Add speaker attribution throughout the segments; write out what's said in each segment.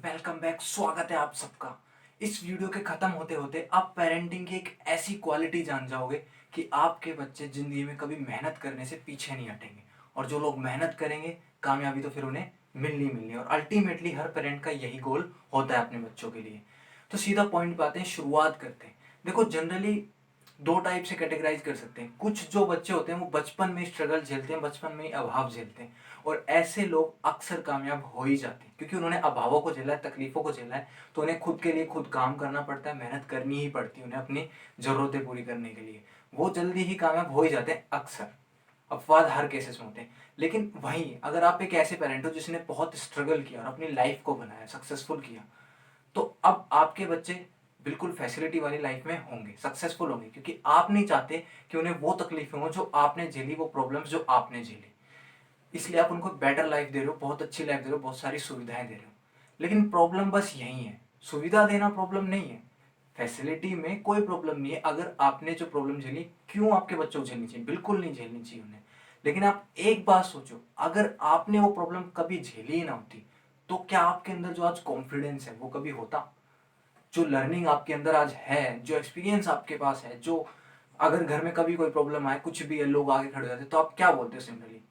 Speaker 1: Welcome back. स्वागत है आप सबका। इस वीडियो के खत्म होते होते आप पेरेंटिंग की एक ऐसी क्वालिटी जान जाओगे कि आपके बच्चे जिंदगी में कभी मेहनत करने से पीछे नहीं हटेंगे। और जो लोग मेहनत करेंगे कामयाबी तो फिर उन्हें मिलनी मिलनी। और अल्टीमेटली हर पेरेंट का यही गोल होता है अपने बच्चों के लिए। तो सीधा पॉइंट पे आते हैं, शुरुआत करते हैं। देखो, जनरली दो टाइप से कैटेगराइज कर सकते हैं। कुछ जो बच्चे होते हैं वो बचपन में स्ट्रगल झेलते हैं, बचपन में ही अभाव झेलते हैं, और ऐसे लोग अक्सर कामयाब हो ही जाते हैं क्योंकि उन्होंने अभावों को झेला है, तकलीफों को झेला है। तो उन्हें खुद के लिए खुद काम करना पड़ता है, मेहनत करनी ही पड़ती है उन्हें अपनी जरूरतें पूरी करने के लिए। वो जल्दी ही कामयाब हो ही जाते हैं अक्सर। अपवाद हर केसेस में होते हैं। लेकिन वहीं अगर आप एक ऐसे पेरेंट हो जिसने बहुत स्ट्रगल किया और अपनी लाइफ को बनाया, सक्सेसफुल किया, तो अब आपके बच्चे बिल्कुल फैसिलिटी वाली लाइफ में होंगे, सक्सेसफुल होंगे, क्योंकि आप नहीं चाहते कि उन्हें वो तकलीफें हो जो आपने झेली, वो प्रॉब्लम्स जो आपने झेली। इसलिए आप उनको बेटर लाइफ दे रहे हो, बहुत अच्छी लाइफ दे रहे हो, बहुत सारी सुविधाएं दे रहे हो। लेकिन प्रॉब्लम बस यही है, सुविधा देना प्रॉब्लम नहीं है, फैसिलिटी में कोई प्रॉब्लम नहीं है। अगर आपने जो प्रॉब्लम झेली, क्यों आपके बच्चों को झेलनी चाहिए? बिल्कुल नहीं झेलनी चाहिए उन्हें। लेकिन आप एक बात सोचो, अगर आपने वो प्रॉब्लम कभी झेली ही ना होती तो क्या आपके अंदर जो आज कॉन्फिडेंस है वो कभी होता? जो लर्निंग आपके अंदर आज है, जो एक्सपीरियंस आपके पास है, जो अगर घर में कभी कोई प्रॉब्लम आए, कुछ भी है, लोग आगे खड़े हो जाते, तो आप क्या बोलते हो सिंपली?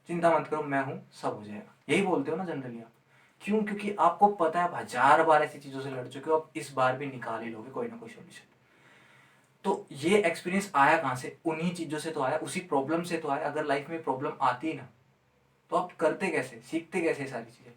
Speaker 1: चिंता मत करो, मैं हूं, सब हो जाएगा। यही बोलते हो ना जनरली आप। क्यों? क्योंकि आपको पता है आप हजार बार ऐसी चीजों से लड़ चुके हो, आप इस बार भी निकाल ही लोगे कोई ना कोई सोल्यूशन। तो ये एक्सपीरियंस आया कहां से? उन्हीं चीजों से तो आया, उसी प्रॉब्लम से तो आया। अगर लाइफ में प्रॉब्लम आती ना, तो आप करते कैसे, सीखते कैसे सारी चीजें?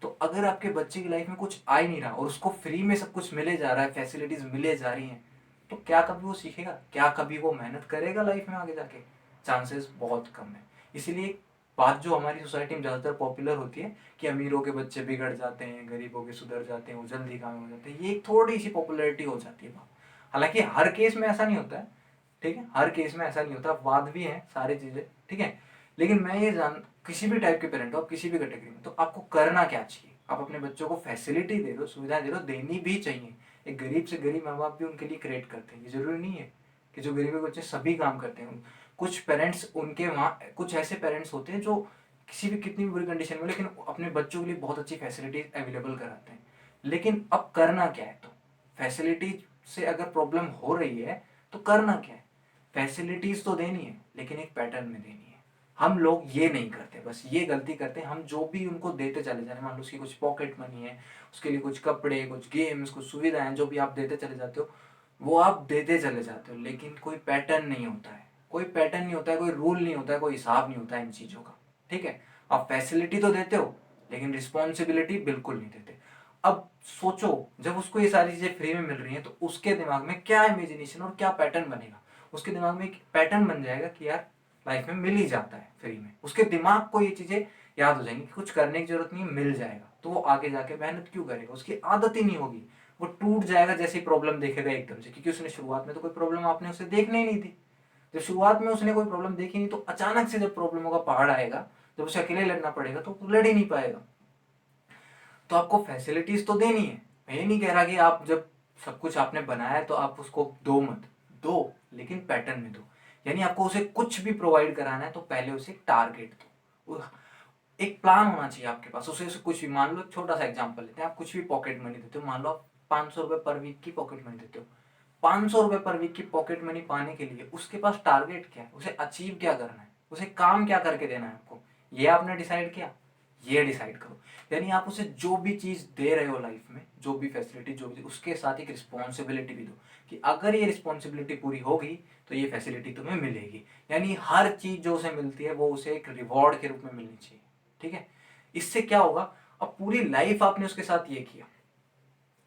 Speaker 1: तो अगर आपके बच्चे की लाइफ में कुछ आ ही नहीं रहा और उसको फ्री में सब कुछ मिले जा रहा है, फैसिलिटीज मिले जा रही हैं, तो क्या कभी वो सीखेगा? क्या कभी वो मेहनत करेगा लाइफ में आगे जाके? चांसेस बहुत कम है। इसीलिए एक बात जो हमारी सोसाइटी में ज़्यादातर पॉपुलर होती है कि अमीरों के बच्चे बिगड़ जाते हैं, गरीबों के सुधर जाते हैं, वो जल्दी काम हो जाते हैं, ये एक थोड़ी सी पॉपुलैरिटी हो जाती है बात। हालांकि हर केस में ऐसा नहीं होता है, ठीक है, हर केस में ऐसा नहीं होता, वाद भी है सारी चीज़ें, ठीक है। लेकिन मैं ये जान, किसी भी टाइप के पेरेंट हो आप, किसी भी कैटेगरी में, तो आपको करना क्या चाहिए? आप अपने बच्चों को फैसिलिटी दे दो, सुविधाएं दे दो, देनी भी चाहिए। एक गरीब से गरीब माँ बाप भी उनके लिए क्रिएट करते हैं। ये जरूरी नहीं है कि जो गरीब के बच्चे सभी काम करते हैं। कुछ पेरेंट्स, उनके वहाँ कुछ ऐसे पेरेंट्स होते हैं जो किसी भी कितनी भी बुरी कंडीशन में लेकिन अपने बच्चों के लिए बहुत अच्छी फैसिलिटीज अवेलेबल कराते हैं। लेकिन अब करना क्या है? तो फैसिलिटी से अगर प्रॉब्लम हो रही है तो करना क्या है? फैसिलिटीज तो देनी है, लेकिन एक पैटर्न में देनी है। हम लोग ये नहीं करते, बस ये गलती करते हैं। हम जो भी उनको देते चले जा रहे हैं, मान लो उसकी कुछ पॉकेट मनी है, उसके लिए कुछ कपड़े, कुछ गेम्स, कुछ सुविधाएं, जो भी आप देते चले जाते हो, वो आप देते चले जाते हो, लेकिन कोई पैटर्न नहीं होता है, कोई पैटर्न नहीं होता है, कोई रूल नहीं होता है, कोई हिसाब नहीं होता है इन चीजों का। ठीक है, आप फैसिलिटी तो देते हो लेकिन रिस्पॉन्सिबिलिटी बिल्कुल नहीं देते। अब सोचो, जब उसको ये सारी चीजें फ्री में मिल रही हैं तो उसके दिमाग में क्या इमेजिनेशन और क्या पैटर्न बनेगा? उसके दिमाग में एक पैटर्न बन जाएगा कि यार लाइफ में मिल ही जाता है फ्री में। उसके दिमाग को ये चीजें याद हो जाएंगी कि कुछ करने की जरूरत नहीं, मिल जाएगा, तो वो आगे जाके मेहनत क्यों करेगा? उसकी आदत ही नहीं होगी। वो टूट जाएगा जैसे ही प्रॉब्लम देखेगा एकदम से, क्योंकि उसने शुरुआत में तो कोई प्रॉब्लम आपने उसे देखने ही नहीं दी। जब शुरुआत में उसने कोई प्रॉब्लम देखी नहीं, तो अचानक से जब प्रॉब्लमों का पहाड़ आएगा, जब उसे अकेले लड़ना पड़ेगा, तो लड़ ही नहीं पाएगा। तो आपको फैसिलिटीज तो देनी है। मैं ये नहीं कह रहा कि आप जब सब कुछ आपने बनाया है तो आप उसको दो मत, दो, लेकिन पैटर्न में दो। यानी आपको उसे कुछ भी प्रोवाइड कराना है तो पहले उसे टारगेट दो, एक प्लान होना चाहिए आपके पास। उसे कुछ भी, मान लो छोटा सा एग्जांपल लेते हैं, आप कुछ भी पॉकेट मनी देते हो, मान लो आप 500 रुपए पर वीक की पॉकेट मनी देते हो। 500 रुपए पर वीक की पॉकेट मनी पाने के लिए उसके पास टारगेट क्या है, उसे अचीव क्या करना है, उसे काम क्या करके देना है आपको, ये आपने डिसाइड किया? ये डिसाइड करो। यानी आप उसे जो भी चीज दे रहे हो लाइफ में, जो भी फैसिलिटी, जो भी, उसके साथ एक रिस्पॉन्सिबिलिटी भी दो कि अगर ये रिस्पॉन्सिबिलिटी पूरी होगी तो ये फैसिलिटी तुम्हें मिलेगी। यानी हर चीज जो उसे मिलती है वो उसे एक रिवॉर्ड के रूप में मिलनी चाहिए। ठीक है, इससे क्या होगा? अब पूरी लाइफ आपने उसके साथ ये किया,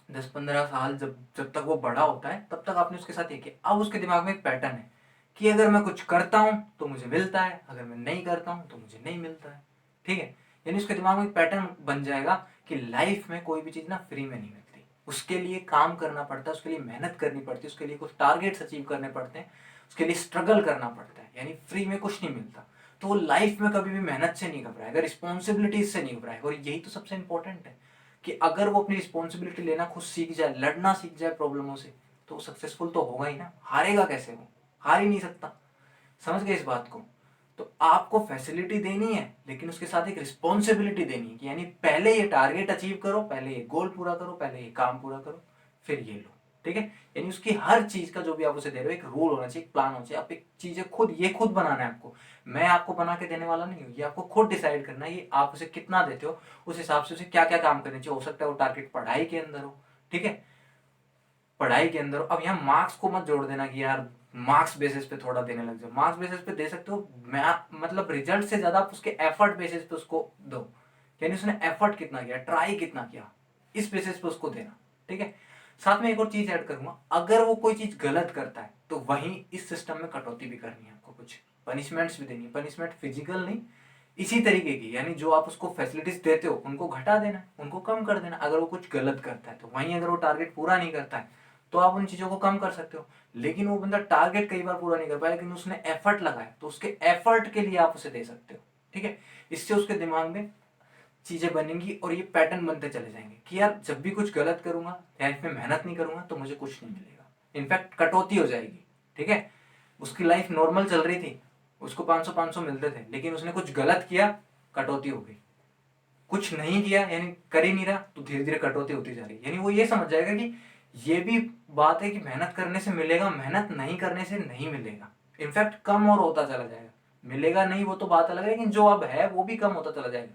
Speaker 1: 10-15 साल, जब जब तक वो बड़ा होता है तब तक आपने उसके साथ ये किया। अब उसके दिमाग में एक पैटर्न है कि अगर मैं कुछ करता हूं तो मुझे मिलता है, अगर मैं नहीं करता हूं तो मुझे नहीं मिलता है। ठीक है, यानी उसके दिमाग में एक पैटर्न बन जाएगा कि लाइफ में कोई भी चीज ना फ्री में नहीं मिलती, उसके लिए काम करना पड़ता है, उसके लिए मेहनत करनी पड़ती है, उसके लिए कुछ टारगेट्स अचीव करने पड़ते हैं, उसके लिए स्ट्रगल करना पड़ता है। यानी फ्री में कुछ नहीं मिलता। तो वो लाइफ में कभी भी मेहनत से नहीं घबराएगा, रिस्पॉन्सिबिलिटीज से नहीं घबराएगा। और यही तो सबसे इंपॉर्टेंट है कि अगर वो अपनी रिस्पॉन्सिबिलिटी लेना खुद सीख जाए, लड़ना सीख जाए प्रॉब्लमों से, तो वो सक्सेसफुल तो होगा ही ना। हारेगा कैसे? वो हार ही नहीं सकता। समझ गए इस बात को? तो आपको फैसिलिटी देनी है, लेकिन उसके साथ एक रिस्पॉन्सिबिलिटी देनी है कि यानी पहले ये टारगेट अचीव करो, पहले ये गोल पूरा करो, पहले ये काम पूरा करो, फिर ये लो। ठीक है, यानी उसकी हर चीज का जो भी आप उसे दे रहे हो एक रूल होना चाहिए, एक प्लान होना चाहिए। आप एक चीजें खुद बनाना है आपको, मैं आपको बना के देने वाला नहीं हूँ। ये आपको खुद डिसाइड करना है ये आप उसे कितना देते हो, उस हिसाब से उसे क्या क्या काम करने चाहिए। हो सकता है वो टारगेट पढ़ाई के अंदर हो, ठीक है, पढ़ाई के अंदर हो। अब यहाँ मार्क्स को मत जोड़ देना कि यार मार्क्स बेसिस पे थोड़ा देने लग जाओ, मार्क्स बेसिस पे दे सकते हो, मैं मतलब रिजल्ट से ज्यादा आप उसके एफर्ट बेसिस पे उसको दो, यानी उसने एफर्ट कितना किया, ट्राई कितना किया, इस बेसिस पे उसको देना। ठीक है, साथ में एक और चीज ऐड करूंगा, अगर वो कोई चीज गलत करता है तो वहीं इस सिस्टम में कटौती भी करनी है आपको, कुछ पनिशमेंट्स भी देनी है। पनिशमेंट फिजिकल नहीं, इसी तरीके की, यानी जो आप उसको फैसिलिटीज देते हो उनको घटा देना, उनको कम कर देना। अगर वो कुछ गलत करता है तो वहीं अगर वो टारगेट पूरा नहीं करता है तो आप उन चीजों को कम कर सकते हो। लेकिन वो बंदा टारगेट कई बार पूरा नहीं कर पाया, लेकिन उसने एफर्ट लगाया तो उसके एफर्ट के लिए आप उसे दे सकते हो। ठीक है, इससे उसके दिमाग में चीजें बनेंगी और ये पैटर्न बनते चले जाएंगे कि यार जब भी कुछ गलत करूंगा, लाइफ में मेहनत नहीं करूंगा तो मुझे कुछ नहीं मिलेगा, इनफैक्ट कटौती हो जाएगी। ठीक है, उसकी लाइफ नॉर्मल चल रही थी, उसको 500 500 मिलते थे, लेकिन उसने कुछ गलत किया, कटौती हो गई। कुछ नहीं किया यानी कर ही नहीं रहा, तो धीरे धीरे कटौती होती जा रही है। यानी वो ये समझ जाएगा कि ये भी बात है कि मेहनत करने से मिलेगा, मेहनत नहीं करने से नहीं मिलेगा, इनफैक्ट कम और होता चला जाएगा। मिलेगा नहीं वो तो बात अलग है, लेकिन जो अब है वो भी कम होता चला जाएगा।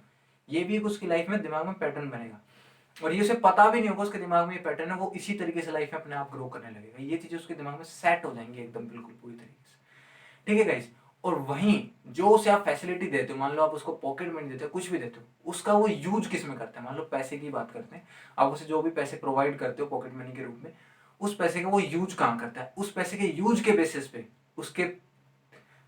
Speaker 1: ये भी एक उसकी लाइफ में दिमाग में पैटर्न बनेगा, और ये उसे पता भी नहीं होगा उसके दिमाग में ये पैटर्न है, वो इसी तरीके से लाइफ में अपने आप ग्रो करने लगेगा। ये चीजें उसके दिमाग में सेट हो जाएंगी एकदम बिल्कुल पूरी तरीके से। ठीक है गाइस, और वहीं जो उसे आप फैसिलिटी देते हो, मान लो आप उसको पॉकेट मनी देते हो, कुछ भी देते हो, उसका वो यूज किस में करता है। मान लो पैसे की बात करते हैं, आप उसे जो भी पैसे प्रोवाइड करते हो पॉकेट मनी के रूप में, उस पैसे का वो यूज कहाँ करता है, उस पैसे के यूज के बेसिस पे उसके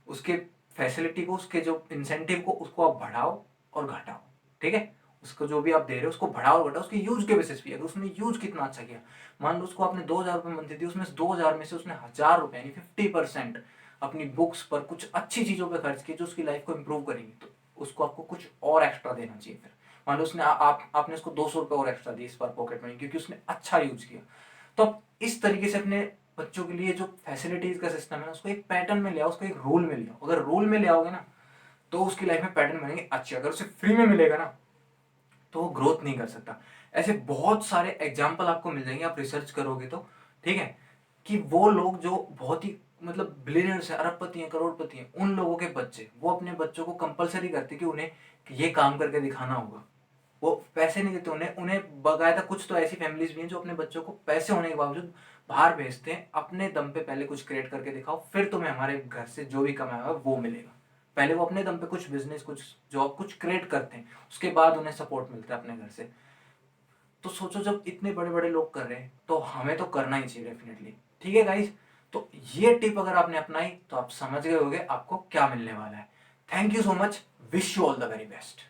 Speaker 1: उसके फैसिलिटी को, उसके जो इंसेंटिव को, उसको आप बढ़ाओ और घटाओ। ठीक है, उसको जो भी आप दे रहे हो उसको बढ़ाओ और घटाओ उसके यूज के बेसिस पे। अगर उसने यूज कितना अच्छा किया, मान लो उसको आपने 2,000 रुपये मंथली दी, उसमें 2,000 में से उसने 1,000 रुपये यानी 50% अपनी बुक्स पर कुछ अच्छी चीजों पर खर्च किए जो उसकी लाइफ को इंप्रूव करेंगे, तो उसको आपको कुछ और एक्स्ट्रा देना चाहिए। फिर मान लो उसने आपने उसको 200 रुपये और एक्स्ट्रा दिए इस बार पॉकेट मनी, क्योंकि उसने अच्छा यूज किया। तो आप इस तरीके से अपने बच्चों के लिए जो फैसिलिटीज का सिस्टम है ना, उसको एक पैटर्न में ले आओ, उसको एक रूल में ले आओ। अगर रूल में ले आओगे ना तो उसकी लाइफ में पैटर्न बनेंगे अच्छे। अगर उसे फ्री में मिलेगा ना तो वो ग्रोथ नहीं कर सकता। ऐसे बहुत सारे एग्जाम्पल आपको मिल जाएंगे, आप रिसर्च करोगे तो। ठीक है, कि वो लोग जो बहुत ही मतलब बिलियनर्स है, अरबपति हैं, करोड़पति हैं, उन लोगों के बच्चे वो अपने बच्चों को कंपलसरी करते कि उन्हें ये काम करके दिखाना होगा। वो पैसे नहीं देते उन्हें, बकायदा कुछ तो ऐसी फैमिलीज भी हैं जो अपने बच्चों को पैसे होने के बावजूद बाहर भेजते हैं, अपने दम पे पहले कुछ क्रिएट करके दिखाओ, फिर तुम्हें हमारे घर से जो भी कमाया हुआ वो मिलेगा। पहले वो अपने दम पे कुछ बिजनेस, कुछ जॉब, कुछ क्रिएट करते हैं, उसके बाद उन्हें सपोर्ट मिलता है अपने घर से। तो सोचो जब इतने बड़े बड़े लोग कर रहे हैं तो हमें तो करना ही चाहिए डेफिनेटली। ठीक है गाइस, तो ये टिप अगर आपने अपनाई तो आप समझ गए होगे आपको क्या मिलने वाला है। Thank you so much, wish you all the very best.